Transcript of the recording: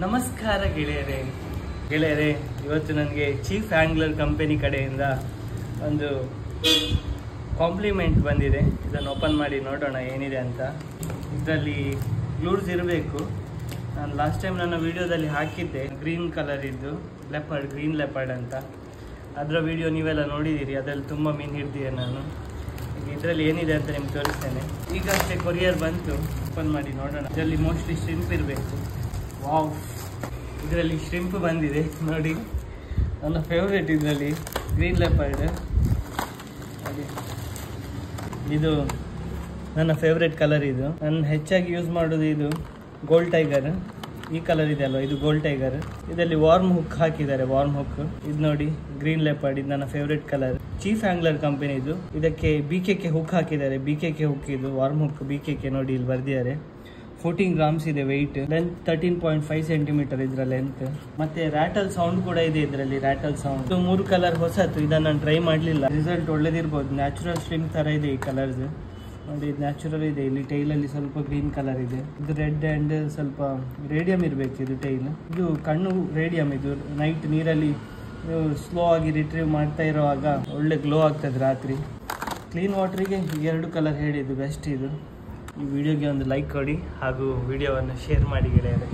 ನಮಸ್ಕಾರ ಗೆಳೆಯರೇ, ಇವತ್ತು ನನಗೆ ಚೀಫ್ ಆಂಗ್ಲರ್ ಕಂಪನಿ ಕಡೆಯಿಂದ ಒಂದು ಕಾಂಪ್ಲಿಮೆಂಟ್ ಬಂದಿದೆ. ಇದನ್ನು ಓಪನ್ ಮಾಡಿ ನೋಡೋಣ ಏನಿದೆ ಅಂತ. ಇದರಲ್ಲಿ ಗ್ಲೂಸ್ ಇರಬೇಕು. ನಾನು ಲಾಸ್ಟ್ ಟೈಮ್ ನನ್ನ ವಿಡಿಯೋದಲ್ಲಿ ಹಾಕಿದ್ದೆ, ಗ್ರೀನ್ ಕಲರ್ ಇದ್ದು ಗ್ರೀನ್ ಲೆಪರ್ಡ್ ಅಂತ. ಅದರ ವಿಡಿಯೋ ನೀವೆಲ್ಲ ನೋಡಿದ್ದೀರಿ. ಅದರಲ್ಲಿ ತುಂಬ ಮೀನು ಹಿಡಿದಿದೆ ನಾನು. ಇದರಲ್ಲಿ ಏನಿದೆ ಅಂತ ನಿಮ್ಗೆ ತೋರಿಸ್ತೇನೆ. ಈಗಷ್ಟೇ ಕೊರಿಯರ್ ಬಂತು, ಓಪನ್ ಮಾಡಿ ನೋಡೋಣ. ಇದರಲ್ಲಿ ಮೋಸ್ಟ್ಲಿ ಶ್ರಿಂಪ್ ಇರಬೇಕು. ವಾವ್, ಇದರಲ್ಲಿ ಶ್ರಿಂಪ್ ಬಂದಿದೆ ನೋಡಿ. ನನ್ನ ಫೇವ್ರೇಟ್ ಇದರಲ್ಲಿ ಗ್ರೀನ್ ಲೆಪರ್ಡ್. ಇದು ನನ್ನ ಫೇವ್ರೇಟ್ ಕಲರ್. ಇದು ನಾನು ಹೆಚ್ಚಾಗಿ ಯೂಸ್ ಮಾಡೋದು ಇದು ಗೋಲ್ಡ್ ಟೈಗರ್. ಈ ಕಲರ್ ಇದೆ ಅಲ್ವಾ, ಇದು ಗೋಲ್ಡ್ ಟೈಗರ್. ಇದರಲ್ಲಿ ವಾರ್ಮ್ ಹುಕ್ ಹಾಕಿದ್ದಾರೆ, ವಾರ್ಮ್ ಹುಕ್. ಇದು ನೋಡಿ ಗ್ರೀನ್ ಲೆಪರ್ಡ್, ಇದು ನನ್ನ favourite colour. Chief angler company ಇದು. ಇದಕ್ಕೆ BKK ಹುಕ್ ಹಾಕಿದ್ದಾರೆ. BKK ಹುಕ್ ಇದು ವಾರ್ಮ್ ಹುಕ್. BKK ನೋಡಿ ಇಲ್ಲಿ ಬರ್ದಿದ್ದಾರೆ. 14 ಗ್ರಾಮ್ಸ್ ಇದೆ ವೆಯ್ಟ್. ಲೆಂತ್ 13.5 ಸೆಂಟಿಮೀಟರ್ ಇದರ ಲೆಂತ್. ಮತ್ತೆ ರ್ಯಾಟಲ್ ಸೌಂಡ್ ಕೂಡ ಇದೆ ಇದರಲ್ಲಿ, ರ್ಯಾಟಲ್ ಸೌಂಡ್. ಇದು 3 ಕಲರ್ ಹೊಸತು. ಇದನ್ನ ನಾನು ಟ್ರೈ ಮಾಡಲಿಲ್ಲ. ರಿಸಲ್ಟ್ ಒಳ್ಳೇದಿರ್ಬೋದು. ನ್ಯಾಚುರಲ್ ಸ್ಟ್ರಿಂಗ್ ತರ ಇದೆ ಈ ಕಲರ್ಸ್ ನೋಡಿ. ಇದು ನ್ಯಾಚುರಲ್ ಇದೆ. ಇಲ್ಲಿ ಟೈಲಲ್ಲಿ ಸ್ವಲ್ಪ ಗ್ರೀನ್ ಕಲರ್ ಇದೆ. ಇದು ರೆಡ್ ಅಂಡ್ ಸ್ವಲ್ಪ ರೇಡಿಯಂ ಇರಬೇಕು ಇದು ಟೈಲ್. ಇದು ಕಣ್ಣು ರೇಡಿಯಂ. ಇದು ನೈಟ್ ನೀರಲ್ಲಿ ಸ್ಲೋ ಆಗಿ ರಿಟ್ರೀವ್ ಮಾಡ್ತಾ ಇರುವಾಗ ಒಳ್ಳೆ ಗ್ಲೋ ಆಗ್ತದೆ ರಾತ್ರಿ. ಕ್ಲೀನ್ ವಾಟರಿಗೆ 2 ಕಲರ್ ಹೇಳಿದ್ದು ಬೆಸ್ಟ್ ಇದು. ಈ ವಿಡಿಯೋಗೆ ಒಂದು ಲೈಕ್ ಕೊಡಿ ಹಾಗೂ ವಿಡಿಯೋವನ್ನು ಶೇರ್ ಮಾಡಿ ಗೆಳೆಯರೆ.